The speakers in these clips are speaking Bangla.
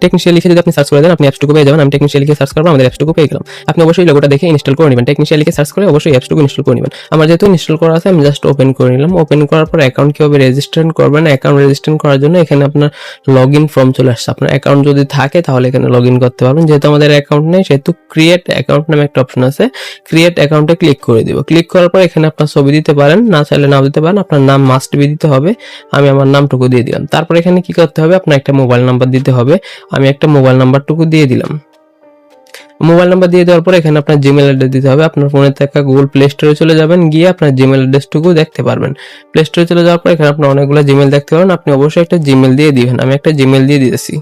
টেকনিশিয়ান লিখে যদি আপনি সার্চ করে দেন আপনি অ্যাপসটুকু পেয়ে যাবেন। আমি টেকনিশিয়ান লিখে সার্চ করব, আমাদের অ্যাপসটুকু পেয়ে গেলাম। আপনি অবশ্যই লোগোটা দেখে ইনস্টল করে নেবেন। টেকনিশিয়ান লিখে সার্চ করে অবশ্যই অ্যাপসটুকু ইনস্টল করে নেবেন। আমার যেহেতু ইনস্টল করা আছে আমি জাস্ট ওপেন করে নিলাম। ওপেন করার পর অ্যাকাউন্ট কিভাবে রেজিস্ট্রেশন করবেন, অ্যাকাউন্ট রেজিস্ট্রেশন করার জন্য এখানে আপনার লগইন ফর্ম চলে আসছে। আপনার অ্যাকাউন্ট যদি থাকে তাহলে এখানে লগইন করতে পারবেন। যেহেতু আমাদের অ্যাকাউন্ট নেই সেহেতু ক্রিয়েট অ্যাকাউন্ট নামে একটা অপশন আছে, ক্রিয়েট অ্যাকাউন্টে ক্লিক করে দিব। ক্লিক করার পর এখানে আপনার ছবি দিতে পারেন, না চাইলে নাও দিতে পারেন। আপনার নাম মাস্ট বি দিতে হবে, আমি আমার নামটুকু দিয়ে দিলাম। তারপর এখানে কি করতে হবে, আপনার একটা মোবাইল নাম্বার দিতে হবে, আমি একটা মোবাইল নাম্বারটুকু দিয়ে দিলাম। মোবাইল নাম্বার দিয়ে দেওয়ার পর এখানে আপনার জিমেল অ্যাড্রেস দিতে হবে। আপনার ফোনে থাকা গুগল প্লে স্টোরে চলে যাবেন, গিয়ে আপনার জিমেল অ্যাড্রেসটুকু দেখতে পারবেন। প্লে স্টোরে চলে যাওয়ার পর এখানে আপনার অনেকগুলো জিমেল দেখতে পারবেন, আপনি অবশ্যই একটা জিমেল দিয়ে দিবেন। আমি একটা জিমেল দিয়ে দিয়েছি।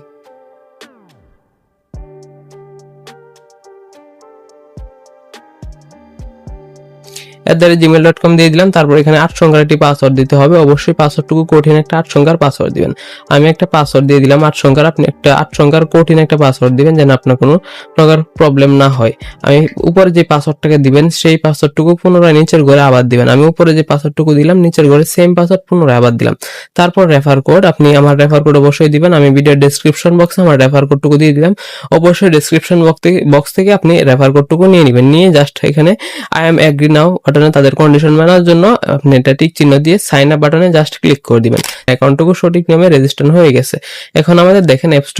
@gmail.com দিয়ে দিলাম। তারপর এখানে 8 সংখ্যার একটি পাসওয়ার্ড দিতে হবে, অবশ্যই পাসওয়ার্ডটুকু কঠিন একটা 8 সংখ্যার পাসওয়ার্ড দিবেন। আমি একটা পাসওয়ার্ড দিয়ে দিলাম 8 সংখ্যার, আপনি একটা 8 সংখ্যার কঠিন একটা পাসওয়ার্ড দিবেন যেন আপনার কোনো প্রকার প্রবলেম না হয়। আমি উপরে যে পাসওয়ার্ডটাকে দিবেন সেই পাসওয়ার্ডটুকু পুনরায় নিচের ঘরে আবার দিবেন। আমি উপরে যে পাসওয়ার্ডটুকু দিলাম নিচের ঘরে সেম পাসওয়ার্ড পুনরায় আবার দিলাম। তারপর রেফার কোড, আপনি আমার রেফার কোড অবশ্যই দিবেন। আমি ভিডিওর ডেসক্রিপশন বক্সে আমার রেফার কোডটুকু দিয়ে দিলাম। অবশ্যই ডেসক্রিপশন বক্স থেকে আপনি রেফার কোডটুকু নিয়ে নেবেন। নিয়ে জাস্ট এখানে আই এম এগ্রি নাও বাটনে তাদের কন্ডিশন মানার জন্য আপনি এটা টিক চিহ্ন দিয়ে সাইন আপ বাটনে জাস্ট ক্লিক করে দিবেন। অ্যাকাউন্টটুকু সঠিক নিয়মে রেজিস্ট্রেশন হয়ে গেছে। এখন আমাদের দেখেন অ্যাপস